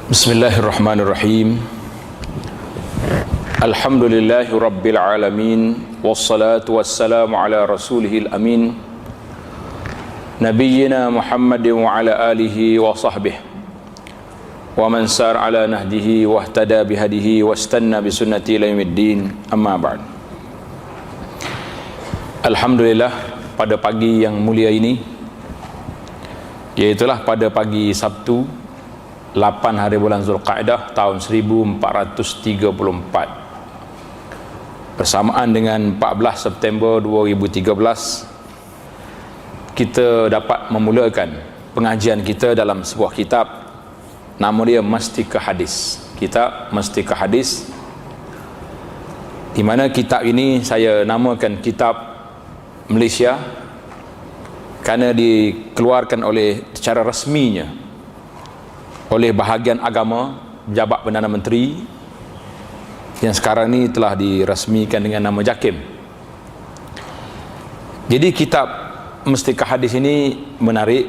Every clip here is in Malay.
Bismillahirrahmanirrahim. Alhamdulillahi rabbil alamin, wassalatu wassalamu ala rasulihil amin, nabiyyina Muhammadin wa ala alihi wa sahbihi wa man sar ala nahdihi wa ihtada bihadihi wa istanna bisunnati ila yaumiddin, amma ba'd. Alhamdulillah, pada pagi yang mulia ini, iaitulah pada pagi Sabtu 8 hari bulan Zulqa'dah tahun 1434 bersamaan dengan 14 September 2013, kita dapat memulakan pengajian kita dalam sebuah kitab, nama dia Mastika Hadis. Kitab Mastika Hadis, di mana kitab ini saya namakan kitab Malaysia kerana dikeluarkan oleh secara resminya oleh bahagian agama Pejabat Perdana Menteri yang sekarang ni telah dirasmikan dengan nama JAKIM. Jadi kitab Mastika Hadis ini menarik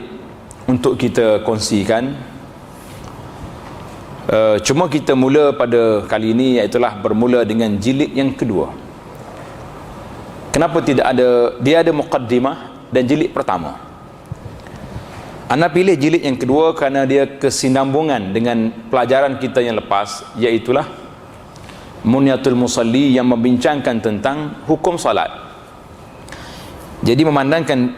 untuk kita kongsikan. Cuma kita mula pada kali ini, iaitulah bermula dengan jilid yang kedua. Kenapa tidak ada, dia ada muqaddimah dan jilid pertama. Ana pilih jilid yang kedua kerana dia kesinambungan dengan pelajaran kita yang lepas, iaitulah Munyatul Musalli, yang membincangkan tentang hukum salat. Jadi memandangkan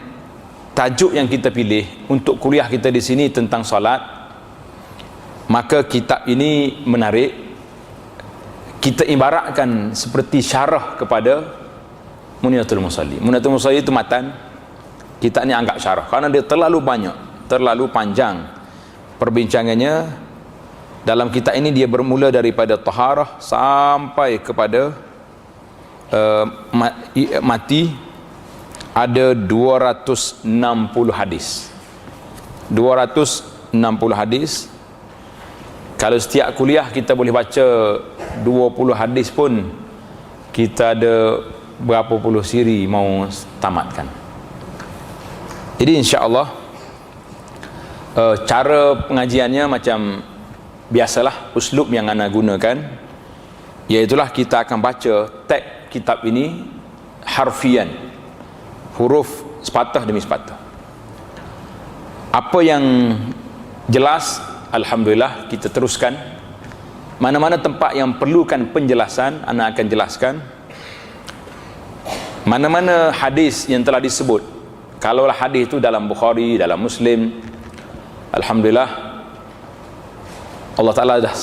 tajuk yang kita pilih untuk kuliah kita di sini tentang salat, maka kitab ini menarik. Kita ibaratkan seperti syarah kepada Munyatul Musalli. Munyatul Musalli itu matan, kitab ni anggap syarah kerana dia terlalu banyak, terlalu panjang perbincangannya. Dalam kitab ini dia bermula daripada taharah sampai kepada mati. Ada 260 hadis. 260 hadis. Kalau setiap kuliah kita boleh baca 20 hadis pun, kita ada berapa puluh siri mau tamatkan. Jadi insya-Allah cara pengajiannya macam biasalah, uslub yang anda gunakan, iaitulah kita akan baca teks kitab ini harfian, huruf sepatah demi sepatah. Apa yang jelas, alhamdulillah kita teruskan. Mana-mana tempat yang perlukan penjelasan, anda akan jelaskan. Mana-mana hadis yang telah disebut, kalaulah hadis itu dalam Bukhari, dalam Muslim, alhamdulillah Allah Ta'ala dah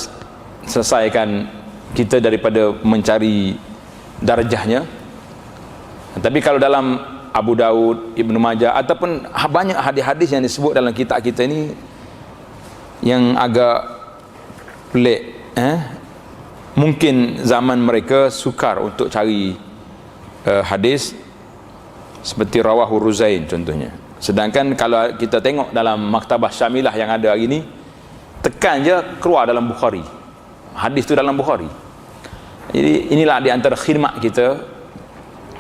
selesaikan kita daripada mencari darjahnya. Tapi kalau dalam Abu Daud, Ibnu Majah, ataupun banyak hadis-hadis yang disebut dalam kitab kita ini yang agak pelik, mungkin zaman mereka sukar untuk cari hadis, seperti Rawahu Ruzain contohnya. Sedangkan kalau kita tengok dalam Maktabah Syamilah yang ada hari ini, tekan je keluar dalam Bukhari, hadis tu dalam Bukhari. Jadi inilah di antara khidmat kita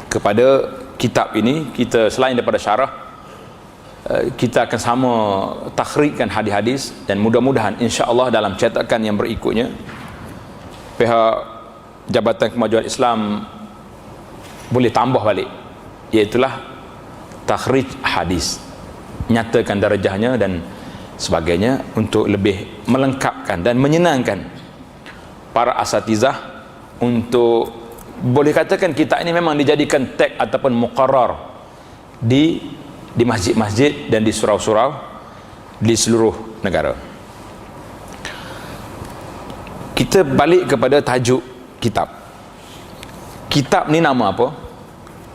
kepada kitab ini. Kita selain daripada syarah, kita akan sama takhrijkan hadis-hadis, dan mudah-mudahan insya-Allah dalam cetakan yang berikutnya pihak Jabatan Kemajuan Islam boleh tambah balik, iaitulah takhrij hadis, nyatakan darjahnya dan sebagainya, untuk lebih melengkapkan dan menyenangkan para asatizah. Untuk boleh katakan kita ini memang dijadikan teks ataupun muqarrar di masjid-masjid dan di surau-surau di seluruh negara. Kita balik kepada tajuk kitab. Kitab ni nama apa?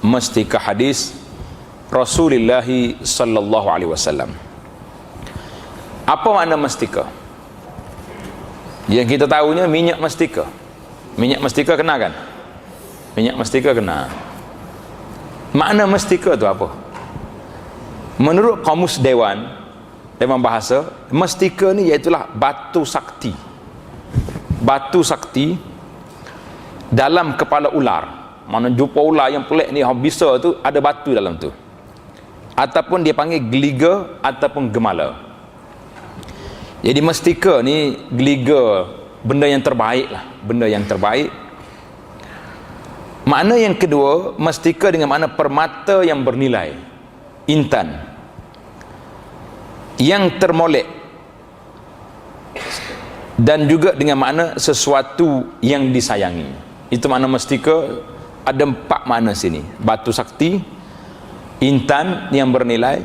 Mastika Hadis Rasulullah sallallahu alaihi wasallam. Apa makna mastika? Yang kita tahunya minyak mastika. Minyak mastika kenal kan? Minyak mastika kenal. Makna mastika tu apa? Menurut Kamus Dewan Bahasa, mastika ni iaitulah batu sakti. Batu sakti dalam kepala ular. Mana jumpa ular yang pelik ni, bisa tu ada batu dalam tu. Ataupun dia panggil geliga ataupun gemala. Jadi mestika ni geliga benda yang terbaik lah, benda yang terbaik. Makna yang kedua, mestika dengan makna permata yang bernilai, intan, yang termolek, dan juga dengan makna sesuatu yang disayangi. Itu makna mestika. Ada 4 makna sini: batu sakti, intan yang bernilai,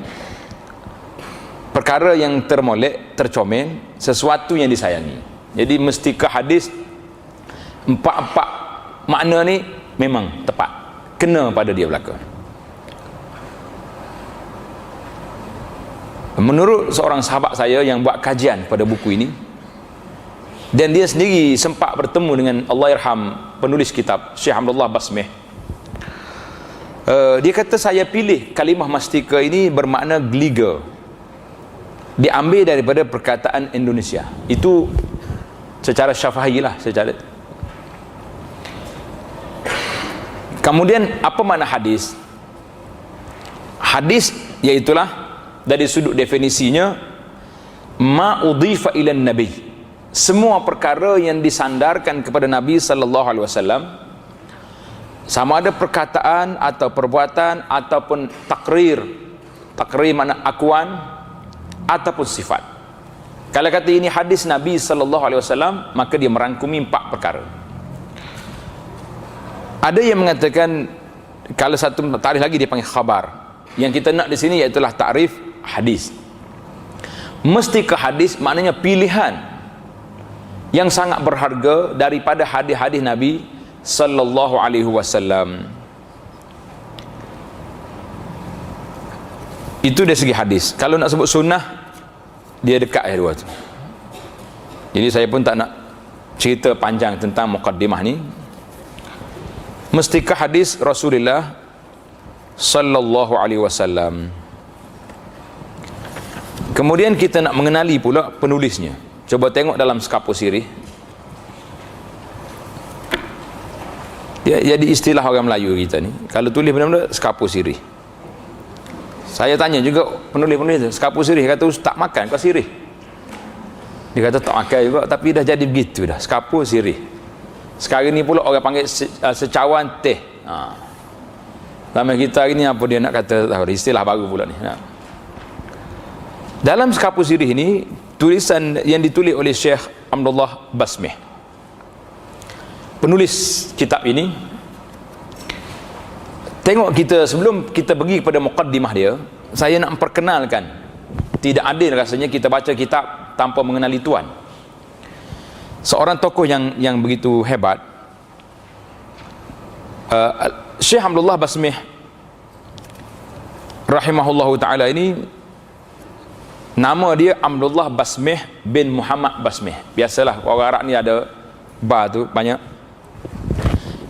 perkara yang termolek, tercomel, sesuatu yang disayangi. Jadi mestika hadis, 4 makna ni memang tepat, kena pada dia belaka. Menurut seorang sahabat saya yang buat kajian pada buku ini, dan dia sendiri sempat bertemu dengan Allahyarham penulis kitab Syekh Abdullah Basmih, dia kata saya pilih kalimah mestika ini bermakna geliga, diambil daripada perkataan Indonesia. Itu secara syafahi lah, secara. Kemudian apa makna hadis? Hadis iaitulah dari sudut definisinya ma udhifa ila nabi, semua perkara yang disandarkan kepada Nabi sallallahu alaihi wasallam, sama ada perkataan atau perbuatan ataupun takrir. Takrir makna akuan ataupun sifat. Kalau kata ini hadis Nabi sallallahu alaihi wasallam, maka dia merangkumi 4 perkara. Ada yang mengatakan kalau satu takrif lagi dia panggil khabar. Yang kita nak di sini iaitulah takrif hadis. Mestika hadis maknanya pilihan yang sangat berharga daripada hadis-hadis Nabi sallallahu alaihi wasallam. Itu dari segi hadis. Kalau nak sebut sunnah, dia dekat dua tu. Jadi saya pun tak nak cerita panjang tentang muqaddimah ni. Mestika hadis Rasulullah sallallahu alaihi wasallam. Kemudian kita nak mengenali pula penulisnya. Coba tengok dalam Skapus Sirih. Jadi istilah orang Melayu kita ni, kalau tulis benda-benda Skapus Sirih. Saya tanya juga penulis-penulis Skapus Sirih, kata ustaz makan kau sirih? Dia kata tak makan juga, tapi dah jadi begitu dah, Skapus Sirih. Sekarang ni pula orang panggil secawan teh. Lama kita hari ni apa dia nak kata, istilah baru pula ni. Dalam Skapus Sirih ni, tulisan yang ditulis oleh Syekh Abdullah Basmih, penulis kitab ini. Tengok kita, sebelum kita pergi kepada muqaddimah dia, saya nak memperkenalkan, tidak adil rasanya kita baca kitab tanpa mengenali tuan. Seorang tokoh yang begitu hebat, Syekh Abdullah Basmih rahimahullahu ta'ala ini, nama dia Abdullah Basmih bin Muhammad Basmih. Biasalah orang Arab ni ada ba tu banyak.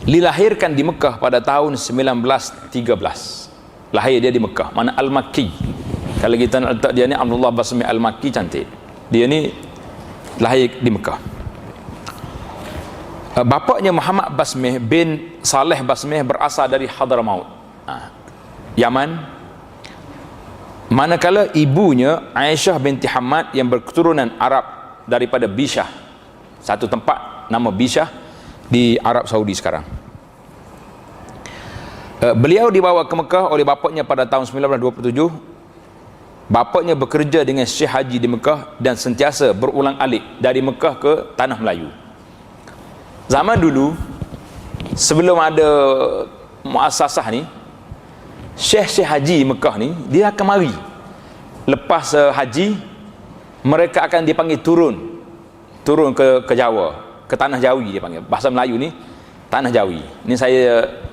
Dilahirkan di Mekah pada tahun 1913. Lahir dia di Mekah, mana Al-Makki. Kalau kita nak letak dia ni Abdullah Basmih Al-Makki, cantik. Dia ni lahir di Mekah. Bapaknya Muhammad Basmih bin Saleh Basmih berasal dari Hadramaut, Yaman. Manakala ibunya Aisyah binti Hamad yang berketurunan Arab daripada Bishah, satu tempat nama Bishah di Arab Saudi sekarang. Beliau dibawa ke Mekah oleh bapaknya pada tahun 1927. Bapaknya bekerja dengan Syekh Haji di Mekah dan sentiasa berulang-alik dari Mekah ke Tanah Melayu. Zaman dulu, sebelum ada muasasah ni, Syekh Haji Mekah ni, dia akan mari. Lepas haji, mereka akan dipanggil turun ke Jawa, ke Tanah Jawi dia panggil. Bahasa Melayu ni Tanah Jawi. Ni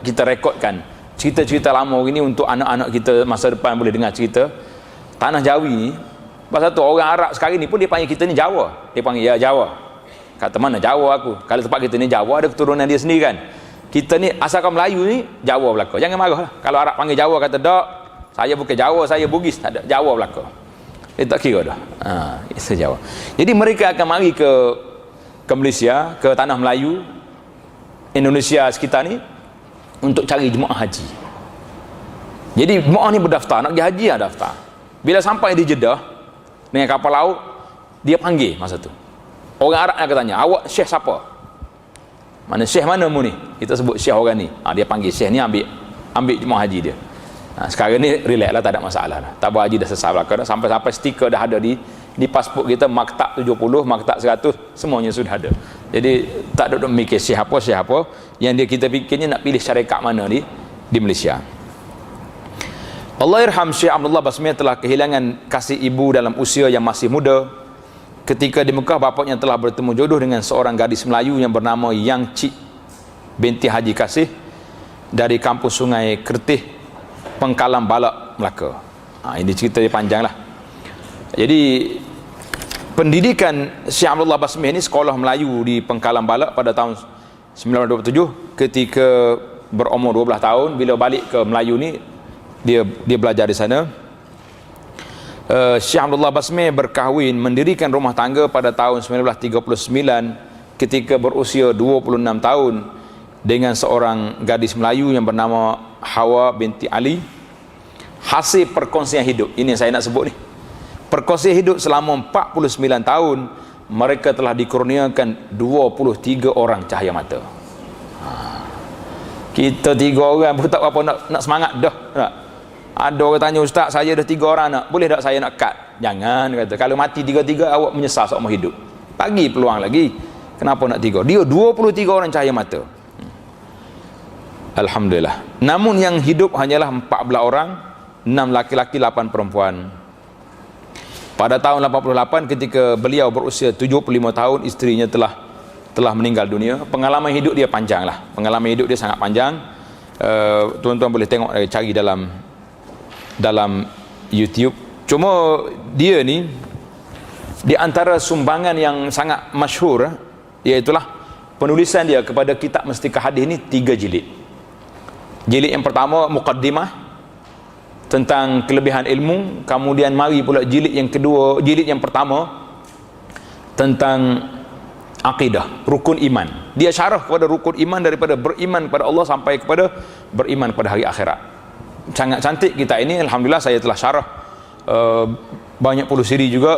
kita rekodkan cerita-cerita lama ini untuk anak-anak kita masa depan boleh dengar cerita. Tanah Jawi ni, pasal tu orang Arab sekarang ni pun dia panggil kita ni Jawa. Dia panggil ya Jawa. Kata mana Jawa aku? Kalau tempat kita ni Jawa, ada keturunan dia sendiri kan. Kita ni asalkan Melayu ni Jawa belaka. Jangan marah lah. Kalau Arab panggil Jawa, kata dak, saya bukan Jawa, saya Bugis. Tak ada, Jawa belaka. Dia tak kira dah. Itu Jawa. Jadi mereka akan mari ke Malaysia, ke Tanah Melayu, Indonesia sekitar ni, untuk cari jemaah haji. Jadi jemaah ni berdaftar, nak pergi haji lah daftar. Bila sampai di Jeddah dengan kapal laut, dia panggil masa tu. Orang Arab yang tanya, awak syekh siapa? Mana syekh mana mu ni? Kita sebut syekh orang ni. Dia panggil syekh ni, ambil jemaah haji dia. Sekarang ni relax lah, tak ada masalah lah. Tabah haji dah selesai belakang, sampai stiker dah ada di pasport kita, maktab 70, maktab 100, semuanya sudah ada. Jadi tak ada mikir siapa yang kita fikirnya nak pilih syarikat mana di Malaysia. Allahyarham Syekh Abdullah Basmi telah kehilangan kasih ibu dalam usia yang masih muda. Ketika di Mekah, bapaknya telah bertemu jodoh dengan seorang gadis Melayu yang bernama Yang Cik binti Haji Kasih dari kampus Sungai Kertih, Pengkalan Balak, Melaka. Ini cerita dia panjang lah. Jadi pendidikan Syekh Abdullah Basmi ini sekolah Melayu di Pengkalan Balak pada tahun 1927. Ketika berumur 12 tahun, bila balik ke Melayu ni, dia belajar di sana. Syekh Abdullah Basmi berkahwin, mendirikan rumah tangga pada tahun 1939 ketika berusia 26 tahun dengan seorang gadis Melayu yang bernama Hawa binti Ali. Hasil perkongsian hidup, ini yang saya nak sebut ni, perkongsian hidup selama 49 tahun, mereka telah dikurniakan 23 orang cahaya mata. Kita 3 orang pun tak apa nak semangat dah. Ada orang tanya, ustaz saya dah 3 orang nak, boleh tak saya nak cut? Jangan, kata, kalau mati 3 awak menyesal seumur hidup. Bagi peluang lagi, kenapa nak 3? Dia 23 orang cahaya mata. Alhamdulillah. Namun yang hidup hanyalah 14 orang, 6 laki-laki, 8 perempuan. Pada tahun 88 ketika beliau berusia 75 tahun, isterinya telah meninggal dunia. Pengalaman hidup dia panjang lah. Pengalaman hidup dia sangat panjang. Tuan-tuan boleh tengok, cari dalam YouTube. Cuma dia ni di antara sumbangan yang sangat masyhur, iaitulah penulisan dia kepada kitab Mestikah Hadis ni 3 jilid. Jilid yang pertama muqaddimah tentang kelebihan ilmu, kemudian mari pula jilid yang kedua, jilid yang pertama tentang akidah, rukun iman. Dia syarah kepada rukun iman, daripada beriman kepada Allah sampai kepada beriman pada hari akhirat. Sangat cantik kitab ini, alhamdulillah saya telah syarah banyak puluh siri juga.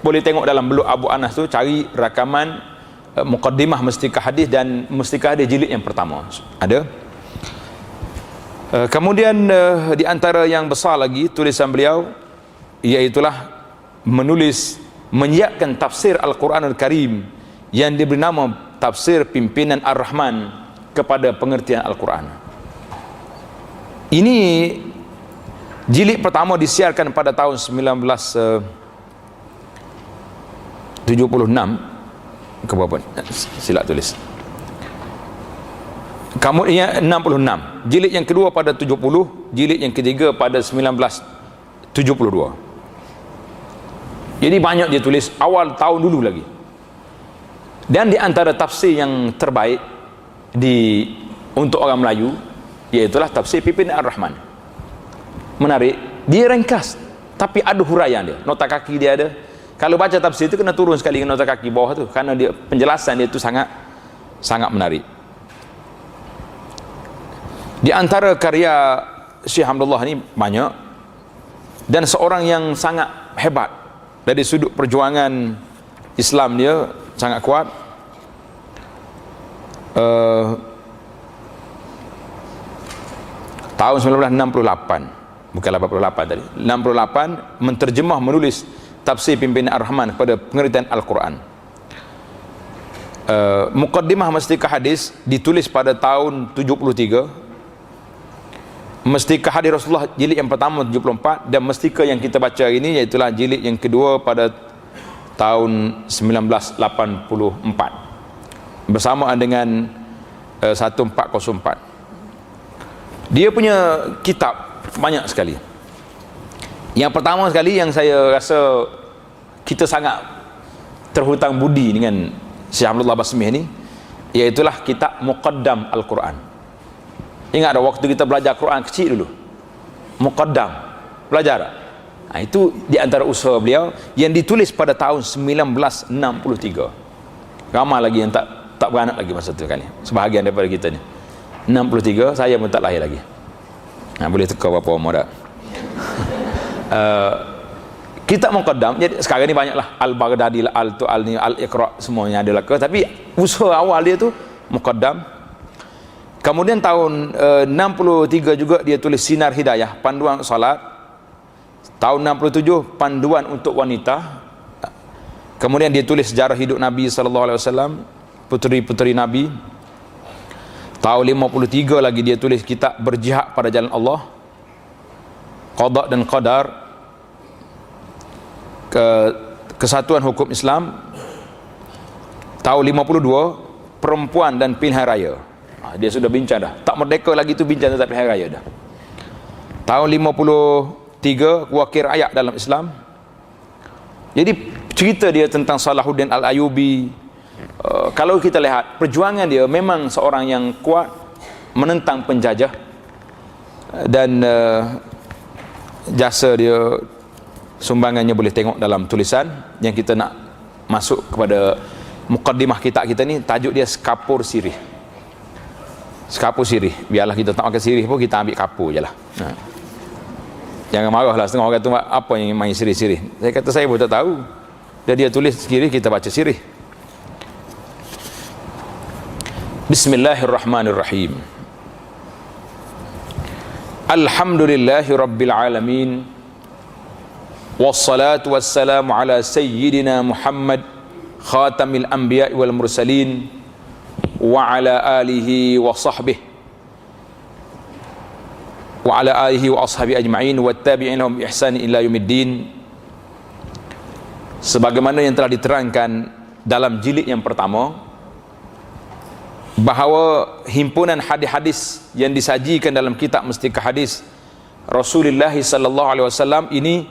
Boleh tengok dalam blog Abu Anas tu, cari rakaman muqaddimah Mestikah Hadis dan Mestikah Hadis jilid yang pertama ada. Kemudian di antara yang besar lagi tulisan beliau, iaitulah menyiapkan tafsir Al-Quranul Karim yang diberi nama Tafsir Pimpinan Ar-Rahman kepada pengertian Al-Quran. Ini jilid pertama disiarkan pada tahun 1976 ke berapa? Sila tulis. Kemudian 66. Jilid yang kedua pada 70, jilid yang ketiga pada 1972. Jadi banyak dia tulis awal tahun dulu lagi. Dan di antara tafsir yang terbaik untuk orang Melayu, iaitulah tafsir Pimpinan Ar-Rahman. Menarik, dia ringkas tapi ada huraian dia, nota kaki dia ada. Kalau baca tafsir itu kena turun sekali ke nota kaki bawah tu, karena dia penjelasan dia itu sangat menarik. Di antara karya Syekh Abdullah ni banyak, dan seorang yang sangat hebat dari sudut perjuangan Islam, dia sangat kuat. Tahun 1968, bukan 88 tadi, 68 menterjemah, menulis tafsir Pimpinan Ar-Rahman kepada pengertian Al-Quran. Muqaddimah Mestikah Hadis ditulis pada tahun 73. Mestikah Hadis Rasulullah jilid yang pertama 74, dan mestikah yang kita baca hari ini iaitulah jilid yang kedua pada tahun 1984 bersamaan dengan 1404. Dia punya kitab banyak sekali. Yang pertama sekali yang saya rasa kita sangat terhutang budi dengan Syekh Abdullah Basmi ni, iaitulah kitab Muqaddam Al-Quran. Ingat ada waktu kita belajar Quran kecil dulu, Muqaddam, belajar. Itu di antara usaha beliau yang ditulis pada tahun 1963. Ramai lagi yang tak beranak lagi masa tu kali, sebahagian daripada kita ni. 63, saya pun tak lahir lagi. Boleh teka berapa umur dah. Kitab muqaddam, jadi sekarang ni banyaklah Al-Baghdadi, Al-Tu'al ni, Al-Iqra, semuanya adalah ke, tapi usaha awal dia tu muqaddam. Kemudian tahun 63 juga dia tulis Sinar Hidayah, panduan salat. Tahun 67 panduan untuk wanita. Kemudian dia tulis sejarah hidup Nabi SAW, puteri-puteri Nabi. Tahun 53 lagi dia tulis kitab Berjihad pada jalan Allah, Qada dan Qadar, Kesatuan Hukum Islam. Tahun 52 Perempuan dan Pilihan Raya. Dia sudah bincang dah, tak merdeka lagi tu bincang tentang pilihan raya dah. Tahun 53 Wakil Rakyat dalam Islam. Jadi cerita dia tentang Salahuddin Al-Ayyubi. Kalau kita lihat perjuangan dia, memang seorang yang kuat menentang penjajah, dan jasa dia, sumbangannya boleh tengok dalam tulisan yang kita nak masuk kepada mukaddimah kita ni. Tajuk dia Kapur Sirih. Kapur sirih, biarlah kita tak makan sirih pun, kita ambil kapur je lah. Jangan marahlah setengah orang kata apa yang main sirih-sirih. Saya kata saya pun tak tahu, dan dia tulis sirih, kita baca sirih. Bismillahirrahmanirrahim. Alhamdulillahi Rabbil Alamin, wassalatu wassalamu ala Sayyidina Muhammad Khatamil Anbiya wal Mursalin, wa ala alihi wa sahbihi wa ala alihi wa ashabi ajma'in wa tabi'in lahum bi ihsan ila yaumiddin. Sebagaimana yang telah diterangkan dalam jilid yang pertama, bahawa himpunan hadis-hadis yang disajikan dalam kitab Mustikah Hadis Rasulullah sallallahu alaihi wasallam ini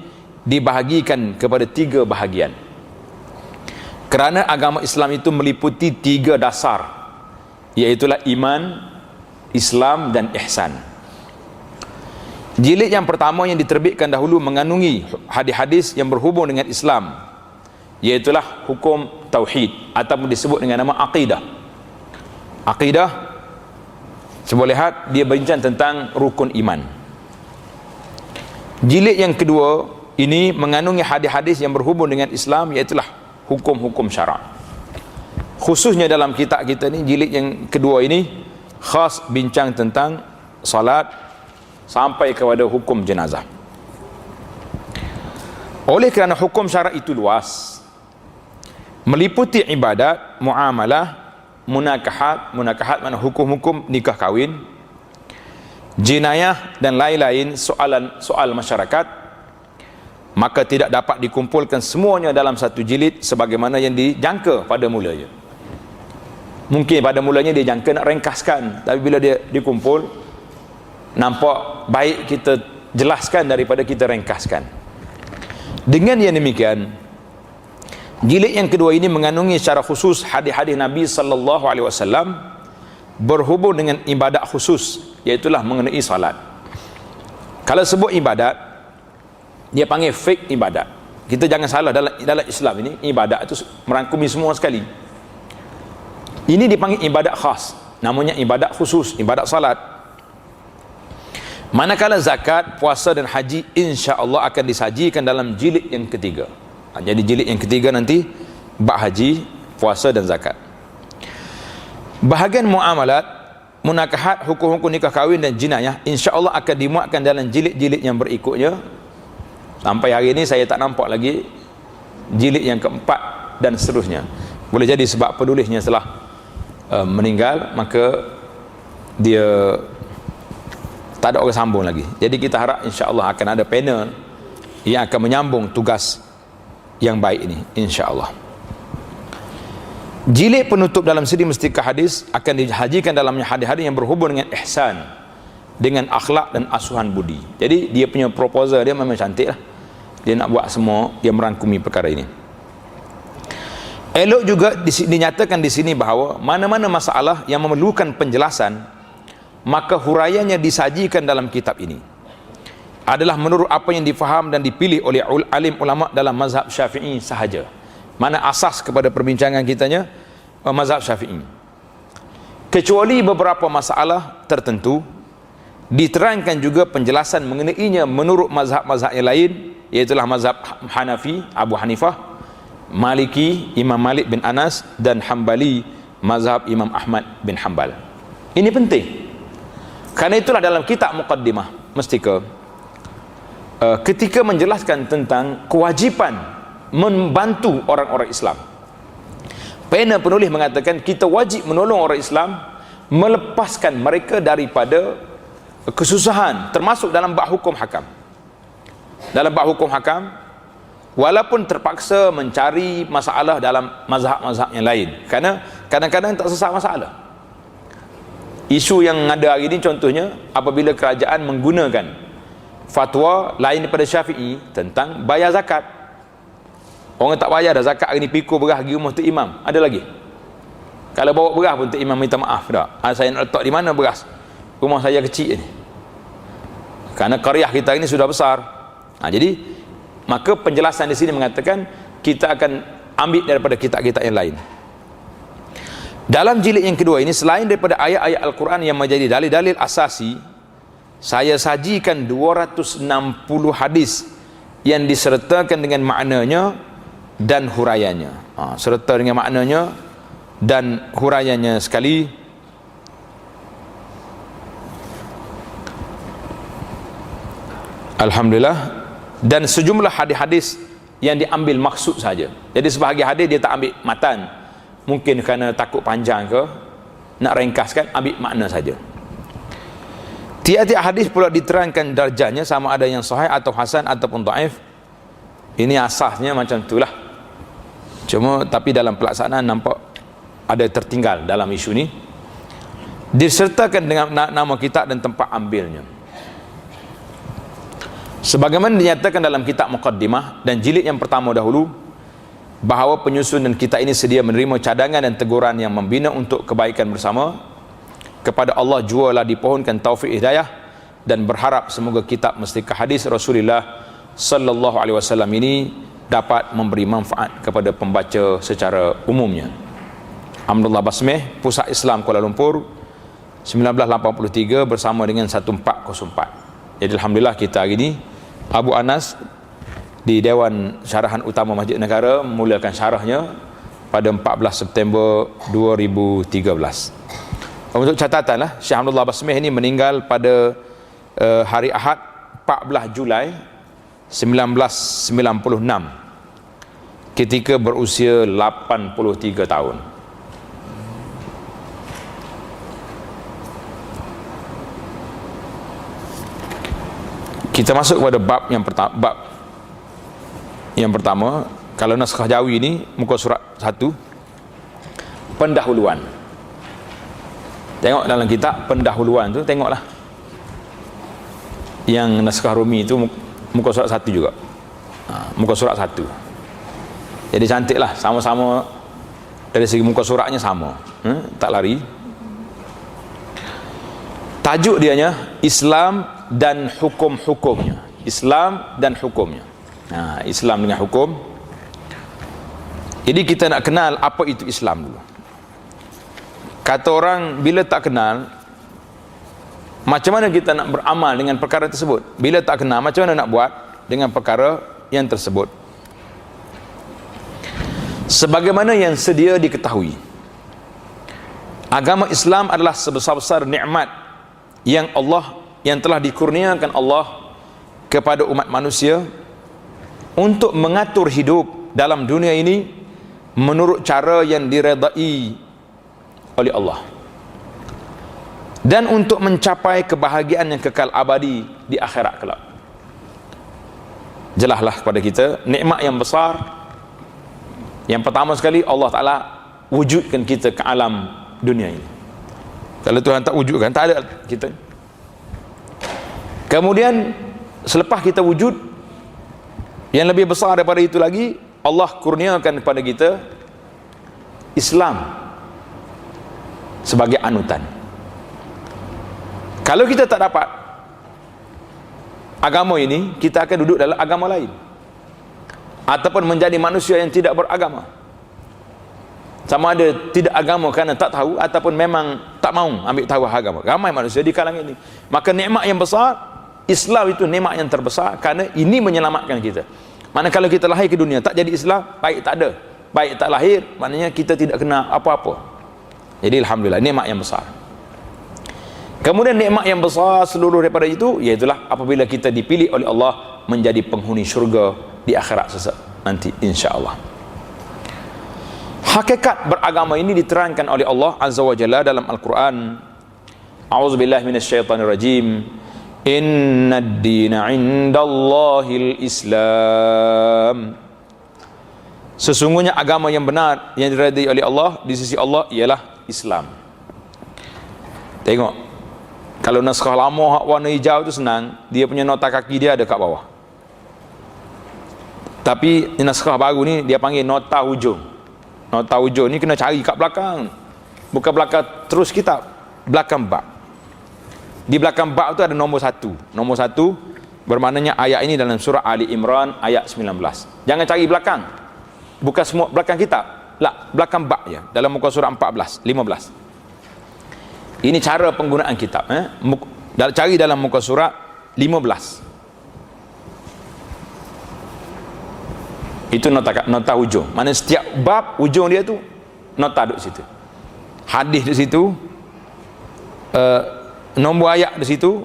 dibahagikan kepada 3 bahagian. Kerana agama Islam itu meliputi 3 dasar, iaitulah iman, Islam dan ihsan. Jilid yang pertama yang diterbitkan dahulu mengandungi hadis-hadis yang berhubung dengan Islam, iaitulah hukum tauhid ataupun disebut dengan nama akidah. Akidah, cuba lihat, dia bincang tentang rukun iman. Jilid yang kedua ini mengandungi hadis-hadis yang berhubung dengan Islam, iaitulah hukum-hukum syarak. Khususnya dalam kitab kita ni, jilid yang kedua ini khas bincang tentang salat sampai kepada hukum jenazah. Oleh kerana hukum syarak itu luas, meliputi ibadat, muamalah, munakahat mana hukum-hukum nikah kahwin, jinayah dan lain-lain soal masyarakat, maka tidak dapat dikumpulkan semuanya dalam satu jilid sebagaimana yang dijangka pada mulanya. Mungkin pada mulanya dia jangka nak ringkaskan, tapi bila dia dikumpul, nampak baik kita jelaskan daripada kita ringkaskan. Dengan yang demikian, jilid yang kedua ini mengandungi secara khusus hadis-hadis Nabi sallallahu alaihi wasallam berhubung dengan ibadat khusus, iaitulah mengenai salat. Kalau sebut ibadat, dia panggil fik ibadat. Kita jangan salah, dalam Islam ini ibadat itu merangkumi semua sekali. Ini dipanggil ibadat khas, namanya ibadat khusus, ibadat salat. Manakala zakat, puasa dan haji insya-Allah akan disajikan dalam jilid yang ketiga. Jadi jilid yang ketiga nanti bab haji, puasa dan zakat. Bahagian muamalat, munakahat, hukum-hukum nikah kahwin dan jinayah insya-Allah akan dimuatkan dalam jilid-jilid yang berikutnya. Sampai hari ini saya tak nampak lagi jilid yang keempat dan seterusnya. Boleh jadi sebab penulisnya telah meninggal, maka dia tak ada orang sambung lagi. Jadi kita harap insya-Allah akan ada panel yang akan menyambung tugas yang baik ini, insya-Allah. Jilid penutup dalam siri Mustikah Hadis akan dihajikan dalamnya hadis-hadis yang berhubung dengan ihsan, dengan akhlak dan asuhan budi. Jadi dia punya proposal dia memang cantik lah. Dia nak buat semua yang merangkumi perkara ini. Elok juga dinyatakan di sini bahawa mana-mana masalah yang memerlukan penjelasan, maka huraiannya disajikan dalam kitab ini adalah menurut apa yang difaham dan dipilih oleh alim ulama dalam mazhab Syafi'i sahaja. Mana asas kepada perbincangan kitanya mazhab Syafi'i. Kecuali beberapa masalah tertentu diterangkan juga penjelasan mengenainya menurut mazhab-mazhab yang lain, iaitulah mazhab Hanafi, Abu Hanifah, Maliki, Imam Malik bin Anas, dan Hambali, mazhab Imam Ahmad bin Hanbal. Ini penting. Karena itulah dalam kitab Muqaddimah Mestika, ketika menjelaskan tentang kewajipan membantu orang-orang Islam, pena penulis mengatakan kita wajib menolong orang Islam, melepaskan mereka daripada kesusahan, termasuk dalam bab hukum hakam. Dalam bab hukum hakam, walaupun terpaksa mencari masalah dalam mazhab-mazhab yang lain, kerana kadang-kadang tak selesai masalah. Isu yang ada hari ini contohnya, apabila kerajaan menggunakan fatwa lain daripada Syafi'i tentang bayar zakat. Orang tak bayar dah zakat hari ni, pikul beras pergi rumah Tok Imam, ada lagi. Kalau bawa beras pun Tok Imam minta maaf dah. Saya nak letak di mana beras? Rumah saya kecil ni. Kerana qaryah kita ini sudah besar. Jadi maka penjelasan di sini mengatakan kita akan ambil daripada kitab-kitab yang lain. Dalam jilid yang kedua ini, selain daripada ayat-ayat Al-Quran yang menjadi dalil-dalil asasi, saya sajikan 260 hadis yang disertakan dengan maknanya dan huraiannya. Serta dengan maknanya dan huraiannya sekali. Alhamdulillah. Dan sejumlah hadis-hadis yang diambil maksud saja. Jadi sebahagian hadis dia tak ambil matan, mungkin kerana takut panjang ke, nak ringkaskan, ambil makna saja. Tiap-tiap hadis pula diterangkan darjahnya, sama ada yang sahih atau hasan ataupun dhaif. Ini asasnya macam itulah. Cuma tapi dalam pelaksanaan nampak ada tertinggal dalam isu ni. Disertakan dengan nama kitab dan tempat ambilnya. Sebagaimana dinyatakan dalam kitab Muqaddimah dan jilid yang pertama dahulu, bahawa penyusun dan kitab ini sedia menerima cadangan dan teguran yang membina untuk kebaikan bersama. Kepada Allah jualah dipohonkan taufik hidayah, dan berharap semoga kitab Mestika Hadis Rasulullah sallallahu alaihi wasallam ini dapat memberi manfaat kepada pembaca secara umumnya. Hamdulillah Basmeh, Pusat Islam Kuala Lumpur, 1983 bersama dengan 1404. Jadi alhamdulillah kita hari ini Abu Anas di Dewan Syarahan Utama Masjid Negara memulakan syarahnya pada 14 September 2013. Untuk catatan lah, Syekh Hamdulillah Basmeh ini meninggal pada hari Ahad 14 Julai 1996 ketika berusia 83 tahun. Kita masuk kepada bab yang pertama. Kalau naskah Jawi ini muka surat 1, pendahuluan. Tengok dalam kitab pendahuluan tu, tengoklah. Yang naskah Rumi itu muka surat 1 juga. Muka surat 1. Jadi cantiklah, sama-sama dari segi muka suratnya sama. Tak lari. Tajuk dianya Islam dan hukum-hukumnya. Islam dan hukumnya. Islam dengan hukum. Jadi kita nak kenal apa itu Islam dulu. Kata orang, bila tak kenal, macam mana kita nak beramal dengan perkara tersebut? Bila tak kenal, macam mana nak buat dengan perkara yang tersebut? Sebagaimana yang sedia diketahui, agama Islam adalah sebesar-besar nikmat yang telah dikurniakan Allah kepada umat manusia untuk mengatur hidup dalam dunia ini menurut cara yang diredai oleh Allah, dan untuk mencapai kebahagiaan yang kekal abadi di akhirat kelak. Jelaslah kepada kita nikmat yang besar. Yang pertama sekali, Allah Ta'ala wujudkan kita ke alam dunia ini. Kalau Tuhan tak wujudkan, tak ada kita. Kemudian selepas kita wujud, yang lebih besar daripada itu lagi, Allah kurniakan kepada kita Islam sebagai anutan. Kalau kita tak dapat agama ini, kita akan duduk dalam agama lain, ataupun menjadi manusia yang tidak beragama. Sama ada tidak agama kerana tak tahu, ataupun memang tak mahu ambil tahu agama. Ramai manusia di kalangan ini. Maka nikmat yang besar Islam itu nikmat yang terbesar kerana ini menyelamatkan kita. Mana kalau kita lahir ke dunia tak jadi Islam, baik tak ada, baik tak lahir, maknanya kita tidak kena apa-apa. Jadi alhamdulillah, nikmat yang besar. Kemudian nikmat yang besar seluruh daripada itu, iaitulah apabila kita dipilih oleh Allah menjadi penghuni syurga di akhirat nanti insya-Allah. Hakikat beragama ini diterangkan oleh Allah Azza wa Jalla dalam Al-Quran. A'udzubillahi minasyaitonirrajim. Inna ad-dina 'indallahil Islam. Sesungguhnya agama yang benar yang diridai oleh Allah di sisi Allah ialah Islam. Tengok, kalau naskah lama warna hijau itu senang, dia punya nota kaki dia ada kat bawah. Tapi naskah baru ni dia panggil nota hujung. Nota hujung ni kena cari kat belakang, bukan belakang terus kitab, belakang bab. Di belakang bab tu ada nombor 1. Nombor 1 bermaknanya ayat ini dalam surah Ali Imran ayat 19. Jangan cari belakang, bukan semua belakang kitab, lah belakang bab je, dalam muka surah 14, 15. Ini cara penggunaan kitab. Cari dalam muka surah 15. Itu nota hujung. Mana setiap bab hujung dia tu nota duduk situ. Hadis di situ, nombor ayat di situ.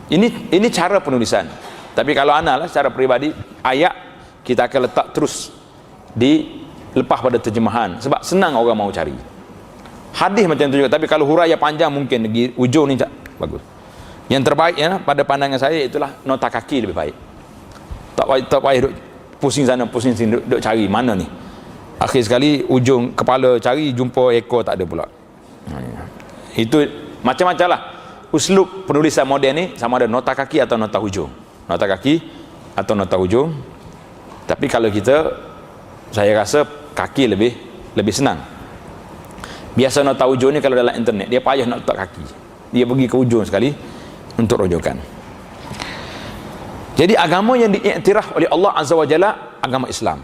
Ini cara penulisan. Tapi kalau ana lah secara peribadi, ayat kita akan letak terus di lepas pada terjemahan sebab senang orang mau cari. Hadis macam tu juga, tapi kalau huraian panjang mungkin di ujung ni tak bagus. Yang terbaik ya pada pandangan saya itulah nota kaki lebih baik. Tak payah duk pusing sana pusing sini duk cari mana ni. Akhir sekali ujung kepala cari jumpa ekor tak ada pula. Itu macam-macam lah uslub penulisan moden ni, sama ada nota kaki atau nota hujung. Nota kaki atau nota hujung. Tapi kalau kita, saya rasa kaki lebih senang. Biasa nota hujung ni kalau dalam internet dia payah nak letak kaki, dia pergi ke hujung sekali untuk rujukan. Jadi agama yang diiktiraf oleh Allah Azza wa Jalla agama Islam.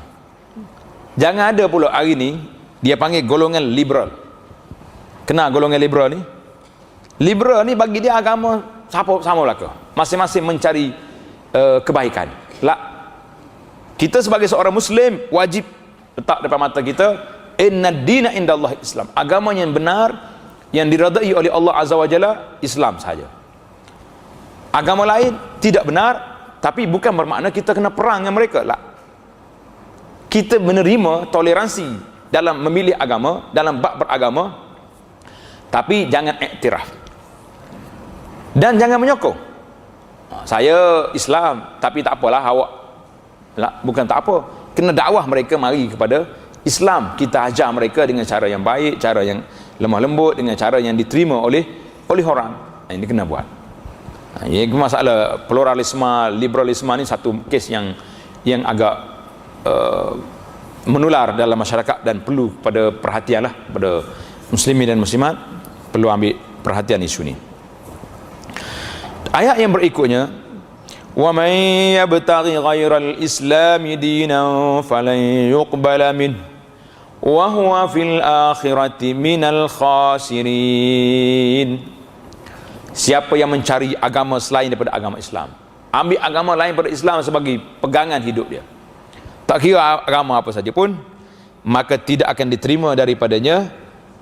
Jangan ada pula hari ni dia panggil golongan liberal. Kenal golongan liberal ni? Liberal ni bagi dia agama sama belaka, masing-masing mencari kebaikan. Lah, kita sebagai seorang Muslim wajib letak depan mata kita, inna ad-dina indallahi Islam. Agama yang benar yang diridai oleh Allah Azza wa Jalla Islam sahaja. Agama lain tidak benar, tapi bukan bermakna kita kena perang dengan mereka. Lah, kita menerima toleransi dalam memilih agama, dalam bab beragama, tapi jangan iktiraf dan jangan menyokong. Saya Islam tapi tak apalah awak. Lah, bukan tak apa, kena dakwah mereka mari kepada Islam. Kita ajar mereka dengan cara yang baik, cara yang lemah lembut, dengan cara yang diterima oleh orang. Ini kena buat. Ini masalah pluralisme, liberalisme ni satu kes yang agak menular dalam masyarakat dan perlu pada perhatian lah pada muslimin dan muslimat, perlu ambil perhatian isu ni. Ayat yang berikutnya, wa may yabtaghi ghairal islami dinan falan yuqbala min wa huwa fil akhirati minal khasirin. Siapa yang mencari agama selain daripada agama Islam, ambil agama lain daripada Islam sebagai pegangan hidup dia, tak kira agama apa saja pun, maka tidak akan diterima daripadanya,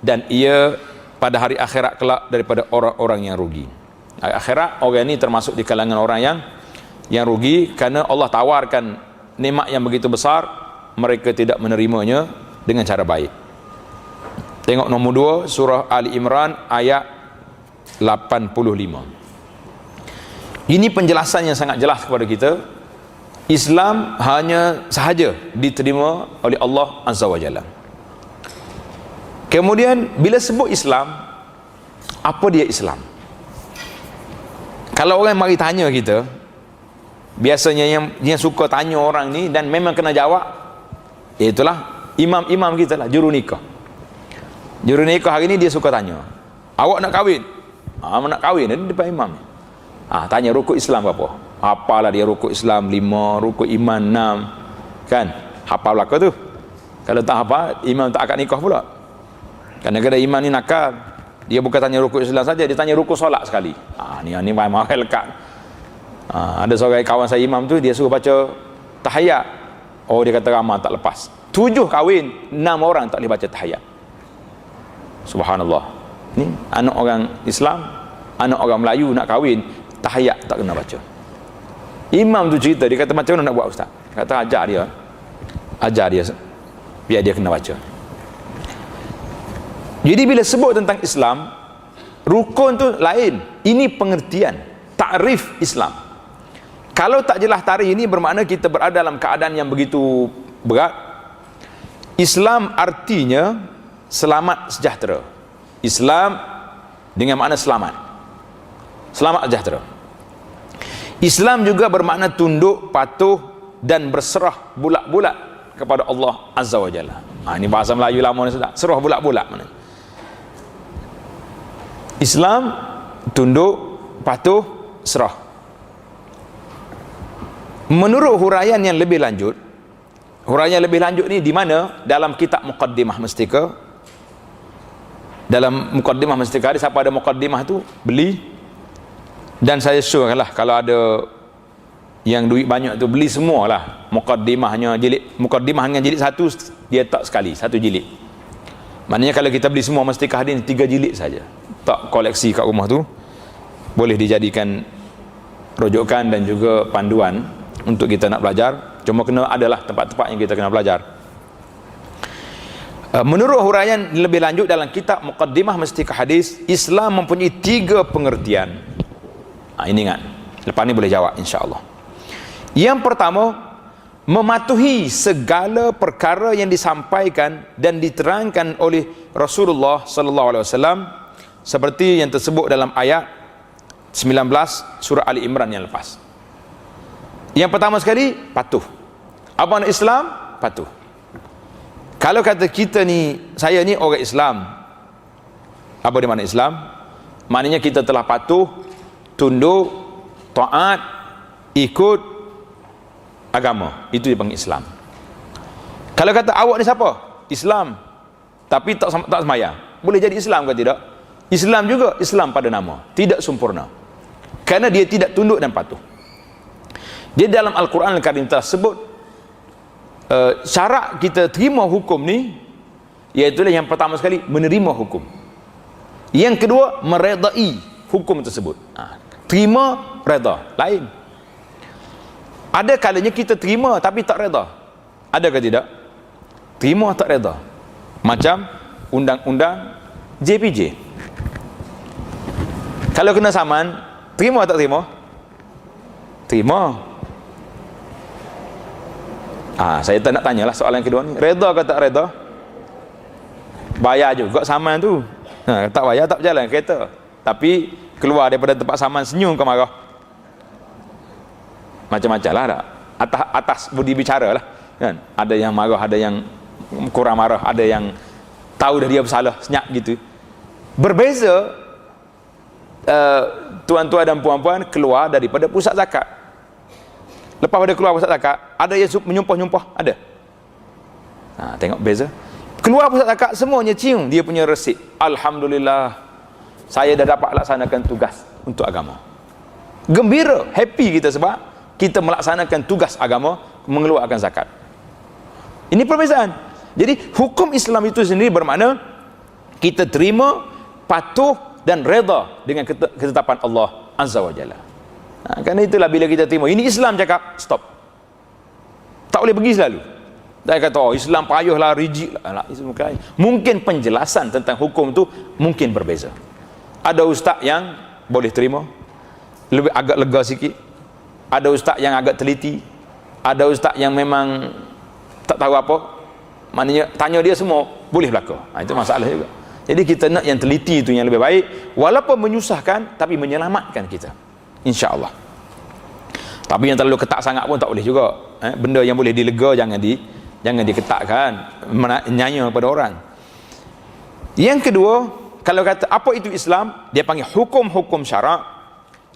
dan ia pada hari akhirat kelak daripada orang-orang yang rugi. Hari akhirat orang ini termasuk di kalangan orang yang rugi, kerana Allah tawarkan nikmat yang begitu besar, mereka tidak menerimanya dengan cara baik. Tengok nombor 2 surah Ali Imran ayat 85. Ini penjelasan yang sangat jelas kepada kita. Islam hanya sahaja diterima oleh Allah Azza wa Jalla. Kemudian bila sebut Islam, apa dia Islam? Kalau orang mari tanya kita, biasanya yang suka tanya orang ni dan memang kena jawab, itulah imam-imam kita lah, juru nikah. Juru nikah hari ni dia suka tanya, awak nak kahwin? Nak kahwin dia depan imam. Tanya rukuk Islam apa? Hapalah dia rukuk Islam 5, rukuk iman 6. Kan? Hafal belaka tu. Kalau tak hafal, imam tak akad nikah pula. Kadang-kadang imam ni nakal. Dia bukan tanya rukuk Islam saja, dia tanya rukuk solat sekali. Ni mahal lekat. Ada seorang kawan saya imam tu, dia suruh baca tahiyat. Oh, dia kata ramah tak lepas. 7 kahwin, 6 orang tak boleh baca tahiyat. Subhanallah. Ni anak orang Islam, anak orang Melayu nak kahwin, tahiyat tak kena baca. Imam tu cerita, dia kata macam mana nak buat ustaz? Dia kata ajar dia biar dia kena baca. Jadi bila sebut tentang Islam, rukun tu lain. Ini pengertian, takrif Islam. Kalau tak jelas tarikh ini, bermakna kita berada dalam keadaan yang begitu berat. Islam artinya selamat sejahtera. Islam dengan makna selamat sejahtera. Islam juga bermakna tunduk, patuh dan berserah bulat-bulat kepada Allah Azza wa Jalla. Ini bahasa Melayu lama ni sudah. Serah bulat-bulat mana? Islam tunduk, patuh, serah. Menurut huraian yang lebih lanjut, ni di mana dalam kitab Muqaddimah Mustika. Dalam Muqaddimah Mustika, siapa ada Muqaddimah tu beli, dan saya sure lah kalau ada yang duit banyak tu beli semualah Muqaddimahnya, Muqaddimah dengan jilid 1 dia tak sekali, 1 jilid. Maknanya kalau kita beli semua Mustika Hadis 3 jilid saja, tak koleksi kat rumah tu, boleh dijadikan rujukan dan juga panduan untuk kita nak belajar. Cuma kena adalah tempat-tempat yang kita kena belajar. Menurut huraian lebih lanjut dalam kitab Muqaddimah Mustika Hadis, Islam mempunyai 3 pengertian. Ini ingat, lepas ni boleh jawab insya-Allah. Yang pertama, mematuhi segala perkara yang disampaikan dan diterangkan oleh Rasulullah sallallahu alaihi wasallam, seperti yang tersebut dalam ayat 19 surah Ali Imran yang lepas. Yang pertama sekali, patuh. Apa makna Islam? Patuh. Kalau kata kita ni, saya ni orang Islam, apa dia makna Islam? Maknanya kita telah patuh, tunduk, taat, ikut agama. Itu dipanggil Islam. Kalau kata awak ni siapa? Islam, tapi tak sembahyang, boleh jadi Islam ke tidak? Islam juga Islam pada nama, tidak sempurna, kerana dia tidak tunduk dan patuh. Dia dalam Al-Quran Al-Karim telah sebut syarat kita terima hukum ni, iaitu yang pertama sekali menerima hukum, yang kedua meredai hukum tersebut. Terima, reda, lain. Ada kalanya kita terima tapi tak reda, ada ke tidak? Terima tak reda, macam undang-undang JPJ. Kalau kena saman, terima tak terima? Terima. Saya tak nak tanyalah soalan yang kedua ni, reda ke tak reda? Bayar juga saman tu. Tak bayar tak berjalan kereta. Tapi keluar daripada tempat saman senyum ke marah? Macam-macam lah tak? Atas budi bicara lah kan? Ada yang marah, ada yang kurang marah, ada yang tahu dah dia bersalah, senyap gitu. Berbeza tuan-tuan dan puan-puan keluar daripada pusat zakat. Lepas pada keluar pusat zakat, ada yang menyumpah-nyumpah, ada. Tengok beza. Keluar pusat zakat, semuanya cium dia punya resit. Alhamdulillah, saya dah dapat laksanakan tugas untuk agama. Gembira, happy kita sebab kita melaksanakan tugas agama, mengeluarkan zakat. Ini perbezaan. Jadi hukum Islam itu sendiri bermakna kita terima, patuh dan reda dengan ketetapan Allah Azza wa Jalla. Kerana itulah bila kita terima, ini Islam cakap, stop. Tak boleh pergi selalu. Dia kata, Islam payahlah, rigid lah. Mungkin penjelasan tentang hukum tu mungkin berbeza. Ada ustaz yang boleh terima, lebih agak lega sikit. Ada ustaz yang agak teliti. Ada ustaz yang memang tak tahu apa. Maknanya tanya dia semua boleh berlaku. Itu masalah juga. Jadi kita nak yang teliti itu yang lebih baik, walaupun menyusahkan tapi menyelamatkan kita, insya-Allah. Tapi yang terlalu ketat sangat pun tak boleh juga. Benda yang boleh dilega jangan diketatkan, menyanya pada orang. Yang kedua, kalau kata apa itu Islam, dia panggil hukum-hukum syarak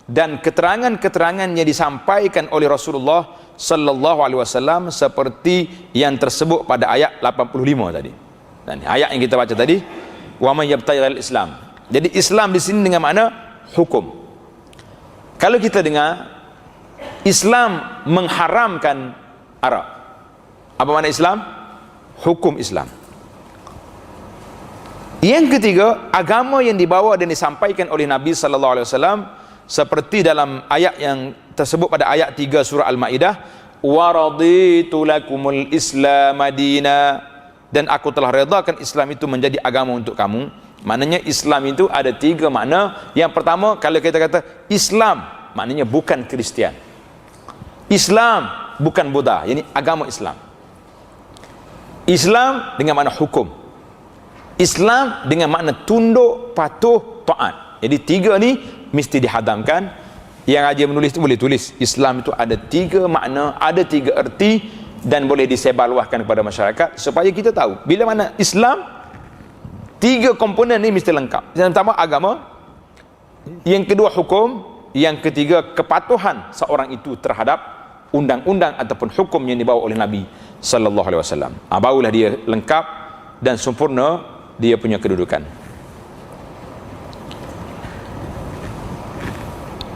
dan keterangan-keterangan yang disampaikan oleh Rasulullah sallallahu alaihi wasallam seperti yang tersebut pada ayat 85 tadi. Dan ayat yang kita baca tadi, wa may yabtaghi Islam. Jadi Islam di sini dengan makna hukum. Kalau kita dengar Islam mengharamkan arak. Apa makna Islam? Hukum Islam. Yang ketiga, agama yang dibawa dan disampaikan oleh Nabi sallallahu alaihi wasallam seperti dalam ayat yang tersebut pada ayat 3 surah Al-Maidah, wa raditu lakumul Islam madina, dan aku telah redakan Islam itu menjadi agama untuk kamu. Maknanya Islam itu ada 3 makna. Yang pertama, kalau kita kata Islam, maknanya bukan Kristian. Islam bukan Buddha, yakni agama Islam. Islam dengan makna hukum. Islam dengan makna tunduk, patuh, taat. Jadi 3 ni mesti dihadamkan. Yang aja menulis tu boleh tulis Islam itu ada 3 makna, ada 3 erti, dan boleh disebarluaskan kepada masyarakat supaya kita tahu bila mana Islam 3 komponen ni mesti lengkap. Yang pertama agama, yang kedua hukum, yang ketiga kepatuhan seorang itu terhadap undang-undang ataupun hukum yang dibawa oleh Nabi sallallahu alaihi wasallam. Barulah dia lengkap dan sempurna dia punya kedudukan.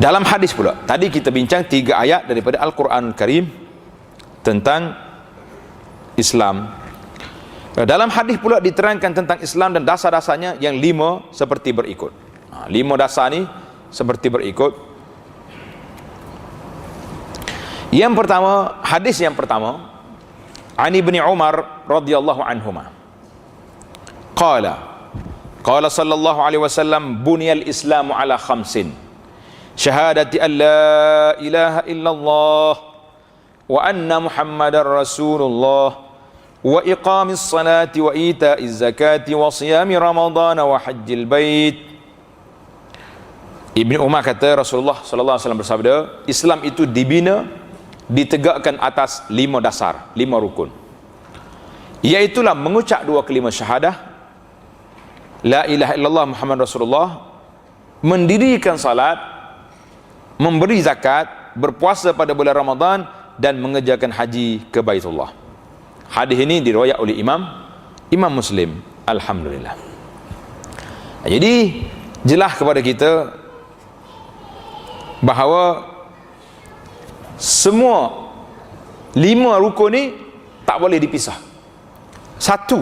Dalam hadis pula, tadi kita bincang 3 ayat daripada Al-Quranul Karim tentang Islam. Dalam hadis pula diterangkan tentang Islam dan dasar-dasarnya yang 5 seperti berikut. 5 dasar ni seperti berikut. Yang pertama, hadis yang pertama, Ani bin Umar radhiyallahu anhuma. Qala sallallahu alaihi wasallam, buniyal Islamu ala khamsin. Syahadati an la ilaha illallah wa anna Muhammadar Rasulullah wa iqamis salati wa ita'iz zakati wa siyami Ramadan wa hajjil bait. Ibnu Umar kata Rasulullah sallallahu alaihi wasallam bersabda, Islam itu dibina, ditegakkan atas 5 dasar, 5 rukun. Iaitulah mengucap 2 kalimah syahadah, la ilaha illallah Muhammad Rasulullah, mendirikan salat, memberi zakat, berpuasa pada bulan Ramadan, dan mengerjakan haji ke Baitullah. Hadis ini diriwayat oleh Imam Muslim. Alhamdulillah. Jadi jelas kepada kita bahawa semua 5 rukun ni tak boleh dipisah. Satu,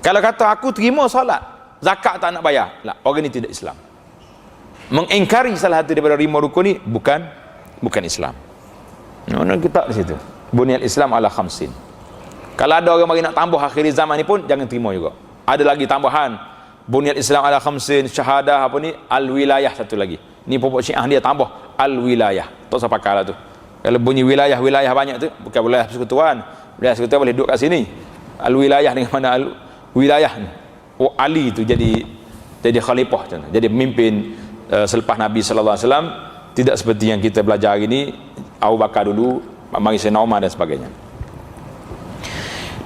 kalau kata aku terima solat, zakat tak nak bayar, lah, orang ni tidak Islam. Mengingkari salah satu daripada 5 rukun ni bukan Islam. Mana kita di situ. Bunyal Islam ala khamsin. Kalau ada orang mari nak tambah akhir zaman ni pun jangan terima juga. Ada lagi tambahan. Bunyal Islam ala khamsin, syahadah apa ni, al-wilayah satu lagi. Ni pokok Syiah dia tambah al-wilayah. Tak usah pakai lah tu. Kalau bunyi wilayah banyak tu bukan wilayah persekutuan. Wilayah persekutuan boleh duduk kat sini. Al-wilayah dengan mana al-wilayah ni. Oh, Ali tu jadi khalifah tu. Jadi pemimpin selepas Nabi sallallahu alaihi wasallam, tidak seperti yang kita belajar hari ini Abu Bakar dulu, mari Sayyidina Umar dan sebagainya.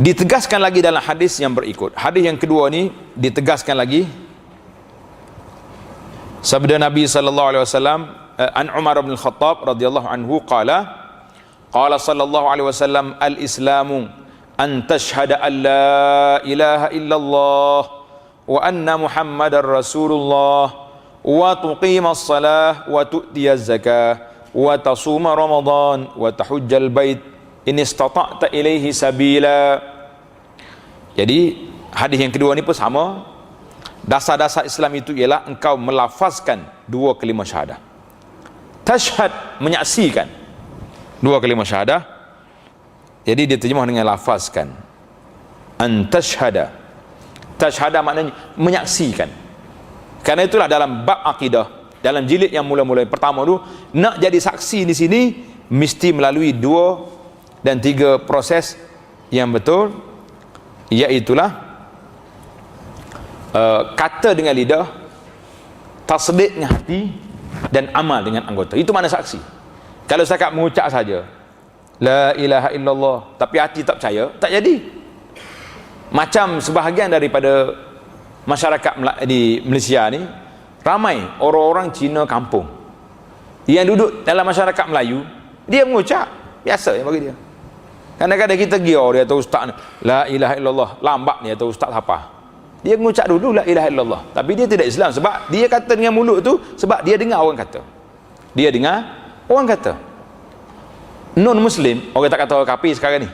Ditegaskan lagi dalam hadis yang berikut. Hadis yang kedua ni ditegaskan lagi sabda Nabi sallallahu alaihi wasallam, an Umar bin Khattab radhiyallahu anhu qala sallallahu alaihi wasallam, al-islamu an tashhada an la ilaha illallah wa anna Muhammadar Rasulullah wa tuqimas salah wa tu'tiyaz zakah wa tasuma Ramadan wa tahujjal bait in istata'ta ilaihi sabila. Jadi hadis yang kedua ni pun sama. Dasar-dasar Islam itu ialah engkau melafazkan 2 kalimah syahadah. Tashhad, menyaksikan 2 kalimah syahadah. Jadi dia terjemah dengan lafazkan. An tashhada. Tashhada maknanya menyaksikan. Karena itulah dalam bab akidah, dalam jilid yang mula-mula pertama tu, nak jadi saksi di sini mesti melalui 2 dan 3 proses yang betul, iaitulah kata dengan lidah, tasdik dengan hati, dan amal dengan anggota. Itu mana saksi. Kalau setakat mengucap saja la ilaha illallah tapi hati tak percaya, tak jadi. Macam sebahagian daripada masyarakat di Malaysia ni, ramai orang-orang Cina kampung yang duduk dalam masyarakat Melayu, dia mengucap biasa ya bagi dia. Kadang-kadang kita gior dia tahu ustaz la ilaha illallah, lambat dia tahu ustaz apa. Dia mengucap dulu la ilaha illallah, tapi dia tidak Islam sebab dia kata dengan mulut tu, sebab dia dengar orang kata. non muslim, orang tak kata orang kafir sekarang ni,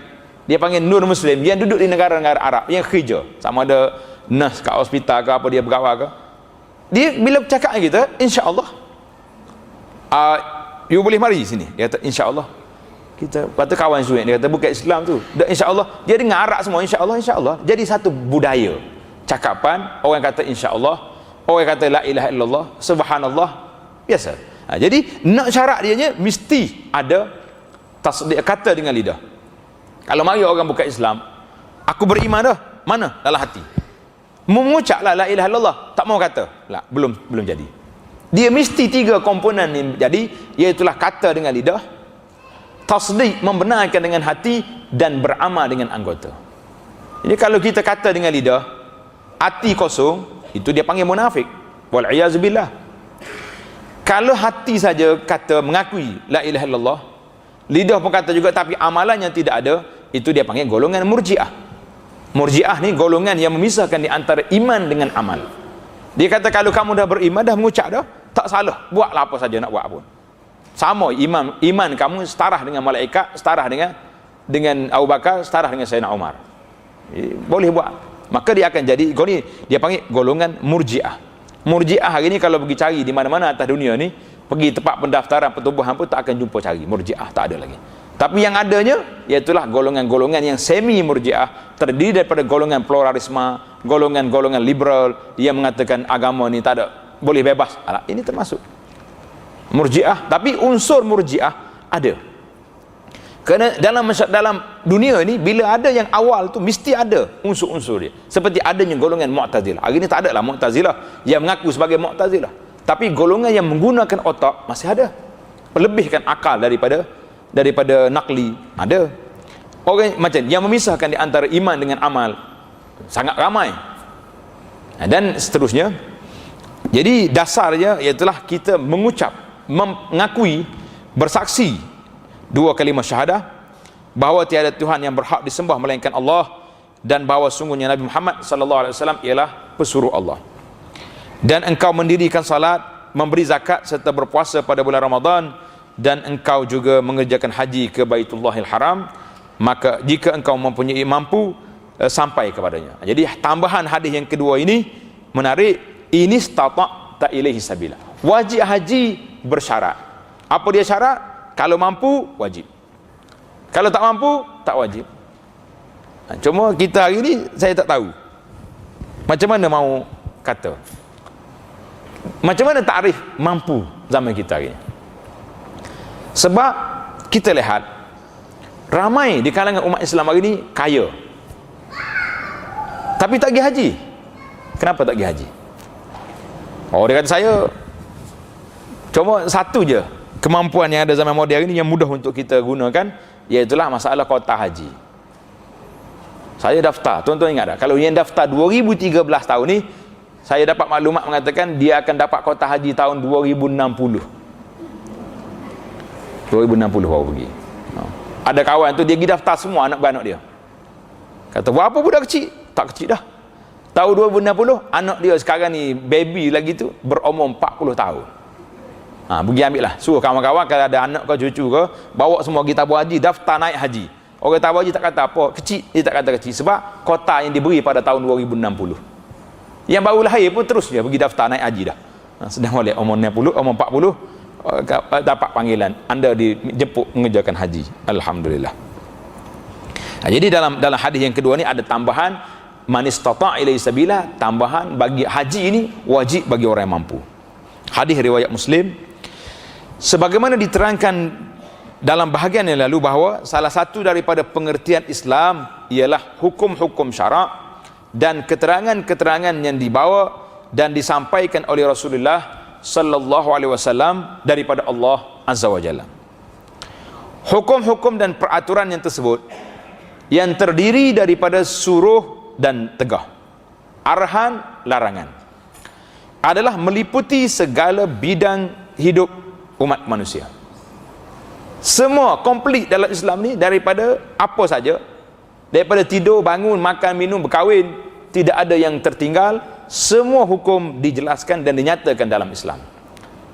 dia panggil non muslim yang duduk di negara-negara Arab yang kerja, sama ada nurse kat hospital ke apa, dia bergawal ke, dia bila bercakap dengan kita, insya-Allah you boleh mari sini, dia kata insya-Allah. Kita kata kawan suit, dia kata bukan Islam tu, insya-Allah dia dengar Arab semua, insya-Allah jadi satu budaya cakapan, orang kata insya-Allah, orang kata la ilaha illallah, subhanallah, biasa. Jadi nak syarat dia mesti ada tasdik, kata dengan lidah. Kalau mari orang bukan Islam, aku beriman dah, mana? Dalam hati. Mengucaplah la ilaha illallah, tak mau kata, lah, belum jadi. Dia mesti 3 komponen ni jadi, iaitulah kata dengan lidah, tasdik membenarkan dengan hati, dan beramal dengan anggota. Jadi kalau kita kata dengan lidah, hati kosong, itu dia panggil munafik. Wal iyaz billah. Kalau hati saja kata mengakui la ilaha illallah, lidah pun kata juga tapi amalannya tidak ada, itu dia panggil golongan murjiah. Murjiah ni golongan yang memisahkan di antara iman dengan amal. Dia kata kalau kamu dah beriman, dah mengucap dah, tak salah, buatlah apa saja nak buat pun. Sama iman kamu setara dengan malaikat, setara dengan Abu Bakar, setara dengan Sayyidina Umar. Boleh buat. Maka dia akan jadi, dia panggil golongan murjiah. Murjiah hari ni kalau pergi cari di mana-mana atas dunia ni, pergi tempat pendaftaran pertubuhan pun tak akan jumpa cari murjiah, tak ada lagi. Tapi yang adanya iaitulah golongan-golongan yang semi murjiah, terdiri daripada golongan pluralisme, golongan-golongan liberal yang mengatakan agama ni tak ada, boleh bebas. Alah, ini termasuk murjiah. Tapi unsur murjiah ada. Kerana dalam dunia ini, bila ada yang awal tu mesti ada unsur-unsur dia. Seperti adanya golongan Mu'tazilah. Hari ini tak ada lah Mu'tazilah yang mengaku sebagai Mu'tazilah. Tapi golongan yang menggunakan otak masih ada. Melebihkan akal daripada nakli ada. Orang macam yang memisahkan di antara iman dengan amal sangat ramai. Dan seterusnya. Jadi dasarnya iaitulah kita mengucap, mengakui, bersaksi 2 kalimah syahadah bahawa tiada Tuhan yang berhak disembah melainkan Allah, dan bahawa sungguhnya Nabi Muhammad sallallahu alaihi wasallam ialah pesuruh Allah. Dan engkau mendirikan salat, memberi zakat serta berpuasa pada bulan Ramadan, dan engkau juga mengerjakan haji ke Baitullahil Haram, maka jika engkau mampu sampai kepadanya. Jadi tambahan hadis yang kedua ini menarik, ini stata'ta ilaihi sabila. Wajib haji bersyarat. Apa dia syarat? Kalau mampu, wajib. Kalau tak mampu, tak wajib. Cuma kita hari ni, saya tak tahu macam mana mau kata, macam mana takrif mampu zaman kita hari ni. Sebab kita lihat ramai di kalangan umat Islam hari ni kaya, tapi tak pergi haji. Kenapa tak pergi haji? Oh, dia kata saya cuma satu je kemampuan yang ada zaman moden ini yang mudah untuk kita gunakan, iaitulah masalah kota haji. Saya daftar, tuan-tuan ingat tak? Kalau yang daftar 2013 tahun ni, saya dapat maklumat mengatakan dia akan dapat kota haji tahun 2060. 2060 baru pergi. Ada kawan tu dia pergi daftar semua anak-anak dia. Kata, berapa budak kecil? Tak kecil dah. Tahun 2060, anak dia sekarang ni baby lagi tu berumur 40 tahun. Pergi ambil lah, suruh kawan-kawan kalau ada anak ke cucu ke, bawa semua pergi tabur haji, daftar naik haji. Orang tabur haji tak kata apa, kecil, dia tak kata kecil, sebab kota yang diberi pada tahun 2060. Yang baru lahir pun terus dia pergi daftar naik haji dah. Sedang oleh umur 60, umur 40 dapat panggilan, anda dijemput mengerjakan haji. Alhamdulillah. Jadi dalam hadis yang kedua ni ada tambahan man istata' ilaihi sabila, tambahan bagi haji ini wajib bagi orang yang mampu. Hadis riwayat Muslim. Sebagaimana diterangkan dalam bahagian yang lalu bahawa salah satu daripada pengertian Islam ialah hukum-hukum syarak dan keterangan-keterangan yang dibawa dan disampaikan oleh Rasulullah sallallahu alaihi wasallam daripada Allah Azza wa Jalla. Hukum-hukum dan peraturan yang tersebut yang terdiri daripada suruh dan tegah, arahan, larangan, adalah meliputi segala bidang hidup umat manusia. Semua komplit dalam Islam ni, daripada apa saja, daripada tidur, bangun, makan, minum, berkahwin, tidak ada yang tertinggal. Semua hukum dijelaskan dan dinyatakan dalam Islam.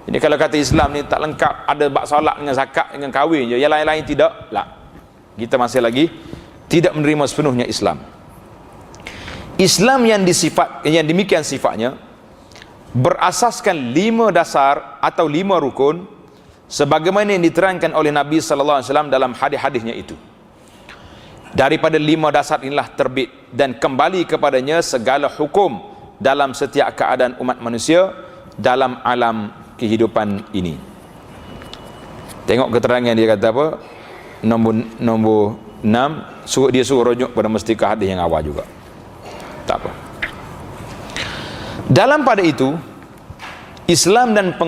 Jadi kalau kata Islam ni tak lengkap, ada bab solat dengan zakat dengan kahwin je, yang lain-lain tidak, lah. Kita masih lagi tidak menerima sepenuhnya Islam. Islam yang demikian sifatnya berasaskan 5 dasar atau 5 rukun sebagaimana yang diterangkan oleh Nabi sallallahu alaihi wasallam dalam hadis-hadisnya itu. Daripada 5 dasar inilah terbit dan kembali kepadanya segala hukum dalam setiap keadaan umat manusia dalam alam kehidupan ini. Tengok keterangan dia kata apa? Nombor 6, dia suruh rujuk pada mestika hadis yang awal juga. Tak apa. Dalam pada itu, Islam dan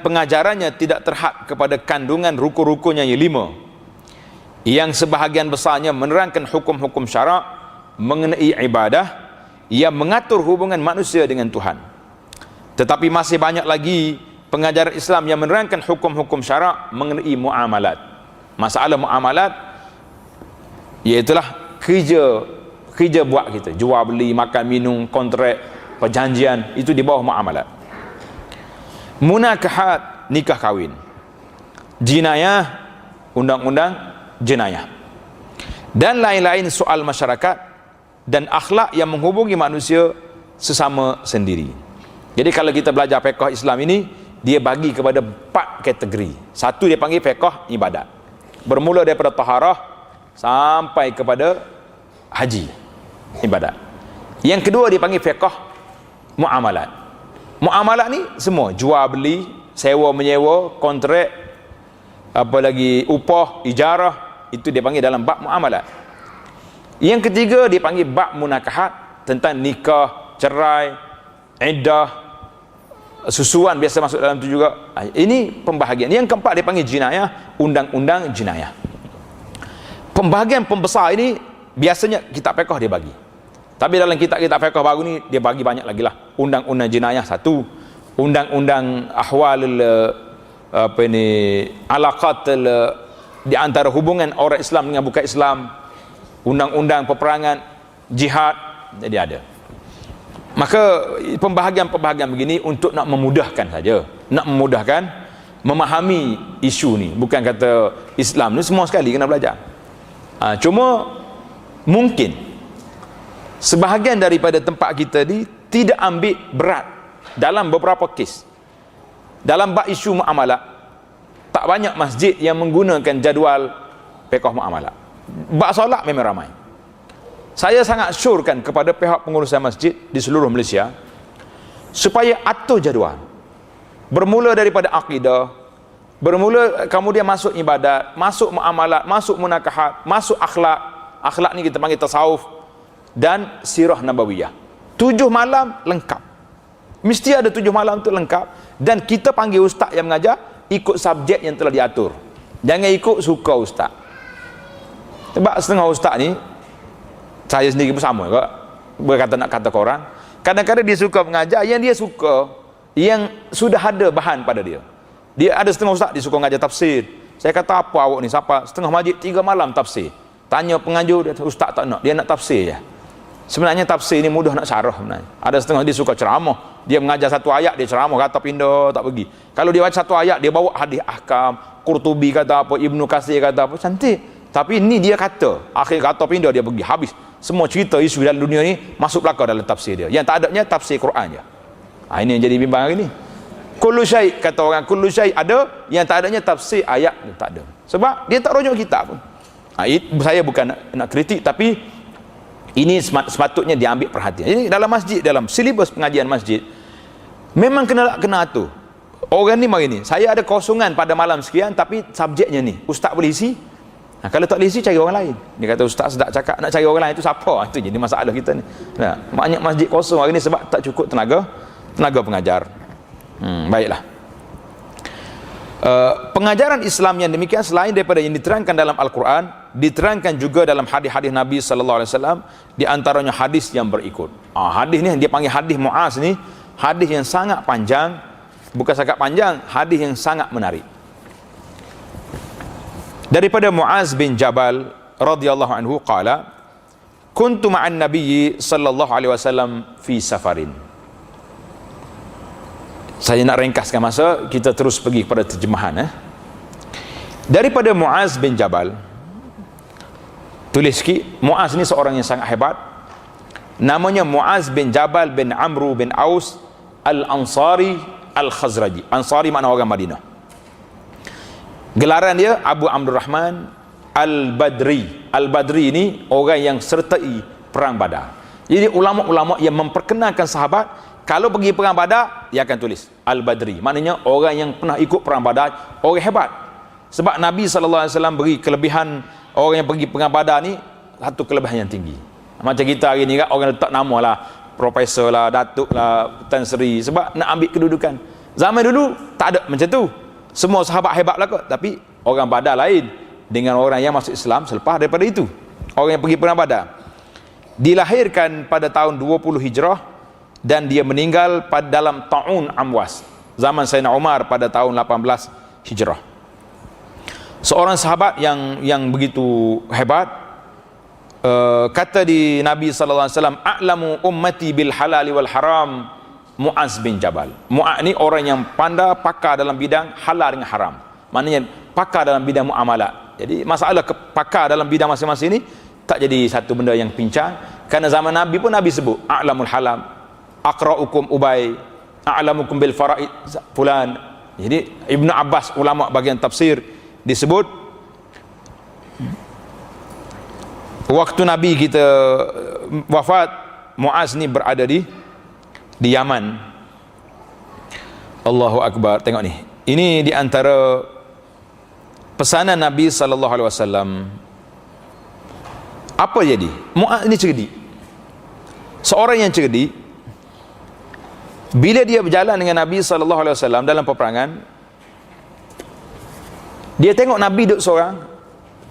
pengajarannya tidak terhad kepada kandungan rukun-rukunnya yang 5, yang sebahagian besarnya menerangkan hukum-hukum syarak mengenai ibadah yang mengatur hubungan manusia dengan Tuhan. Tetapi masih banyak lagi pengajaran Islam yang menerangkan hukum-hukum syarak mengenai muamalat. Masalah muamalat iaitulah kerja buat kita, jual beli, makan minum, kontrak, perjanjian, itu di bawah muamalat. Munakahat, nikah kahwin. Jinayah, undang-undang jenayah. Dan lain-lain soal masyarakat dan akhlak yang menghubungi manusia sesama sendiri. Jadi kalau kita belajar fiqh Islam ini, dia bagi kepada 4 kategori. Satu dia panggil fiqh ibadat, bermula daripada taharah sampai kepada haji, ibadat. Yang kedua dia panggil fiqh muamalat. Muamalat ni semua, jual beli, sewa menyewa, kontrak, apa lagi, upah, ijarah, itu dia panggil dalam bab muamalat. Yang ketiga dia panggil bab munakahat, tentang nikah, cerai, iddah, susuan biasa masuk dalam itu juga. Ini pembahagian. Yang keempat dia panggil jinayah, undang-undang jinayah. Pembahagian pembesar ini biasanya kitab fiqh dia bagi. Tapi dalam kitab-kitab fiqh baru ni dia bagi banyak lagi lah. Undang-undang jenayah satu, undang-undang ahwal apa ini, alaqat di antara hubungan orang Islam dengan bukan Islam, undang-undang peperangan, jihad, jadi ada. Maka pembahagian-pembahagian begini untuk nak memudahkan saja, nak memudahkan memahami isu ni. Bukan kata Islam ni semua sekali kena belajar. Cuma mungkin sebahagian daripada tempat kita ni tidak ambil berat dalam beberapa kes. Dalam bab isu muamalah, tak banyak masjid yang menggunakan jadual fiqh muamalah. Bab solat memang ramai. Saya sangat syorkan kepada pihak pengurusan masjid di seluruh Malaysia supaya atur jadual, bermula daripada akidah, bermula kemudian masuk ibadat, masuk muamalat, masuk munakahat, masuk akhlak. Akhlak ni kita panggil tasawuf, dan sirah nabawiyah. 7 malam lengkap, mesti ada 7 malam tu lengkap. Dan kita panggil ustaz yang mengajar ikut subjek yang telah diatur, jangan ikut suka ustaz. Sebab setengah ustaz ni, saya sendiri pun sama juga, berkata nak kata korang, kadang-kadang dia suka mengajar yang dia suka, yang sudah ada bahan pada dia. Dia ada setengah ustaz dia suka mengajar tafsir. Saya kata, apa awak ni, siapa setengah masjid 3 malam tafsir. Tanya pengajar dia, ustaz tak nak, dia nak tafsir je. Sebenarnya tafsir ni mudah nak syarah sebenarnya. Ada setengah dia suka ceramah, dia mengajar satu ayat, dia ceramah, kata pindah tak pergi. Kalau dia baca satu ayat, dia bawa hadis ahkam, Qurtubi kata apa, Ibnu Katsir kata apa, cantik. Tapi ni dia kata, akhir kata pindah, dia pergi, habis. Semua cerita isu dalam dunia ni masuk belakang dalam tafsir dia. Yang tak adanya tafsir Quran je. Ini yang jadi bimbang hari ni. Kullu syai', kata orang, kullu syai' ada, yang tak adanya tafsir ayat tak ada. Sebab dia tak rujuk kitab pun. Saya bukan nak kritik, tapi ini sepatutnya diambil perhatian. Jadi dalam masjid, dalam silibus pengajian masjid, memang kena atur. Orang ni mari ni, saya ada kosongan pada malam sekian, tapi subjeknya ni, ustaz boleh isi? Kalau tak boleh isi, cari orang lain. Dia kata, ustaz sedap cakap, nak cari orang lain, itu siapa? Itu jadi masalah kita ni. Banyak masjid kosong hari ni sebab tak cukup tenaga pengajar. Baiklah. Pengajaran Islam yang demikian, selain daripada yang diterangkan dalam Al-Quran, diterangkan juga dalam hadis-hadis Nabi sallallahu alaihi wasallam, di antaranya hadis yang berikut. Hadis ni dia panggil hadis Muaz ni, hadis yang sangat panjang, bukan sangat panjang, hadis yang sangat menarik. Daripada Muaz bin Jabal radhiyallahu anhu qala, kuntu ma'an nabiyyi sallallahu alaihi wasallam fi safarin. Saya nak ringkaskan masa, kita terus pergi kepada terjemahan. Daripada Muaz bin Jabal, tulis sikit, Muaz ni seorang yang sangat hebat. Namanya Muaz bin Jabal bin Amru bin Aus Al-Ansari Al-Khazraji. Ansari makna orang Madinah. Gelaran dia Abu Abdurrahman Al-Badri. Al-Badri ni orang yang sertai perang Badar. Jadi ulama-ulama yang memperkenalkan sahabat, kalau pergi perang Badar, dia akan tulis Al-Badri. Maknanya orang yang pernah ikut perang Badar, orang hebat. Sebab Nabi SAW beri kelebihan orang yang pergi perang Badar ni, satu kelebihan yang tinggi. Macam kita hari ni kan, orang letak nama lah, profesor lah, datuk lah, Tan Sri, sebab nak ambil kedudukan. Zaman dulu tak ada macam tu. Semua sahabat hebat lah kot, tapi orang Badar lain dengan orang yang masuk Islam selepas daripada itu. Orang yang pergi perang Badar dilahirkan pada tahun 20 Hijrah dan dia meninggal pada dalam Ta'un Amwas, zaman Sayyidina Umar pada tahun 18 Hijrah. Seorang sahabat yang begitu hebat. Kata di Nabi SAW, a'lamu ummati bil halali wal haram Muaz bin Jabal. Muaz ni orang yang pandai, pakar dalam bidang halal dengan haram. Maknanya pakar dalam bidang muamalat. Jadi masalah pakar dalam bidang masing-masing ni tak jadi satu benda yang pincang. Kerana zaman Nabi pun Nabi sebut a'lamul halam, aqra'ukum Ubay, a'lamukum bil faraid fulan. Jadi Ibnu Abbas, ulama bagian tafsir, disebut waktu Nabi kita wafat, Muaz ni berada di Yaman. Allahu Akbar. Tengok ni, ini di antara pesanan Nabi SAW. Apa jadi? Muaz ni cerdik. Seorang yang cerdik, bila dia berjalan dengan Nabi SAW dalam peperangan, dia tengok Nabi duduk seorang,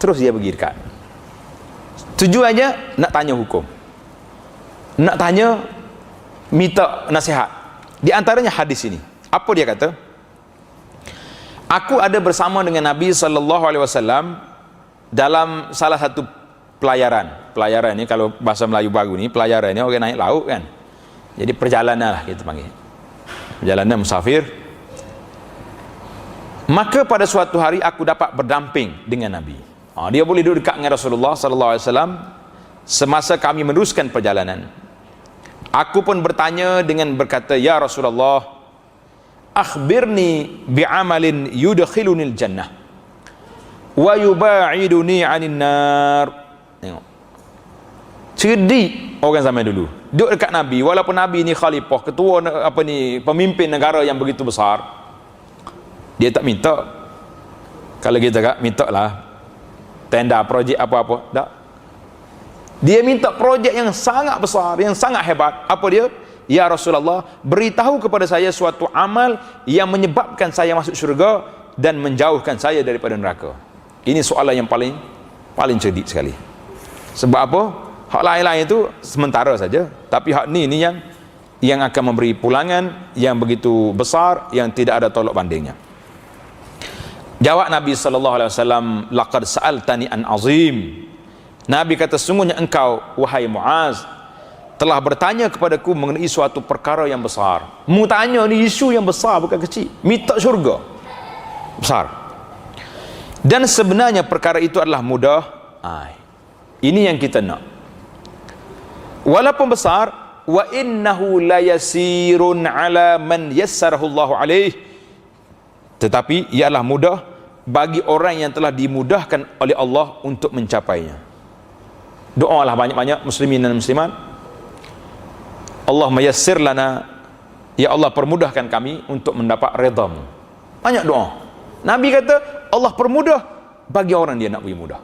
terus dia pergi dekat. Tujuannya nak tanya hukum, nak tanya, minta nasihat. Di antaranya hadis ini. Apa dia kata? Aku ada bersama dengan Nabi SAW dalam salah satu pelayaran. Pelayaran ni kalau bahasa Melayu baru ni, pelayaran ni orang naik laut kan. Jadi perjalanan lah kita panggil, perjalanan musafir. Maka pada suatu hari aku dapat berdamping dengan Nabi. Dia boleh duduk dekat dengan Rasulullah SAW semasa kami meneruskan perjalanan. Aku pun bertanya dengan berkata, ya Rasulullah, akhbirni bi'amalin yudkhilunil jannah wa yuba'iduni 'anil nar. Tengok, cerdik orang zaman dulu, duduk dekat Nabi, walaupun Nabi ni khalifah, ketua pemimpin negara yang begitu besar. Dia tak minta, kalau kita tak minta lah tenda projek apa-apa, tak. Dia minta projek yang sangat besar, yang sangat hebat. Apa dia? Ya Rasulullah, beritahu kepada saya suatu amal yang menyebabkan saya masuk syurga dan menjauhkan saya daripada neraka. Ini soalan yang paling cerdik sekali. Sebab apa? Hak lain-lain itu sementara saja, tapi hak ni yang akan memberi pulangan yang begitu besar, yang tidak ada tolak bandingnya. Jawab Nabi SAW, laqad sa'altani an azim. Nabi kata, sungguhnya engkau wahai Muaz telah bertanya kepadaku mengenai suatu perkara yang besar. Mu tanya ni isu yang besar, bukan kecil. Minta syurga besar. Dan sebenarnya perkara itu adalah mudah. Ini yang kita nak. Walaupun besar, wa innahu la yasirun ala man yassarahu Allahu alaih, tetapi ialah mudah bagi orang yang telah dimudahkan oleh Allah untuk mencapainya. Doalah banyak-banyak muslimin dan muslimat. Allahumma yassir lana, ya Allah permudahkan kami untuk mendapat redha-Mu. Banyak doa. Nabi kata Allah permudah bagi orang dia nak beri mudah.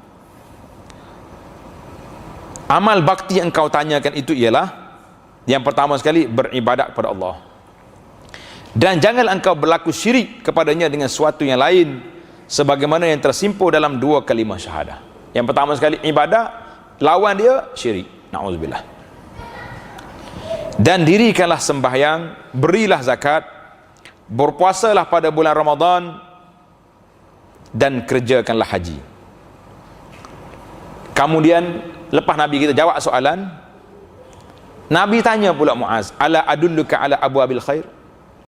Amal bakti yang kau tanyakan itu ialah, yang pertama sekali, beribadat kepada Allah. Dan janganlah engkau berlaku syirik kepadanya dengan sesuatu yang lain, sebagaimana yang tersimpul dalam dua kalimah syahadah. Yang pertama sekali ibadat, lawan dia syirik. Na'udzubillah. Dan dirikanlah sembahyang, berilah zakat, berpuasalah pada bulan Ramadan, dan kerjakanlah haji. Kemudian lepas Nabi kita jawab soalan, Nabi tanya pula Muaz, ala adulluka ala abwabil khair,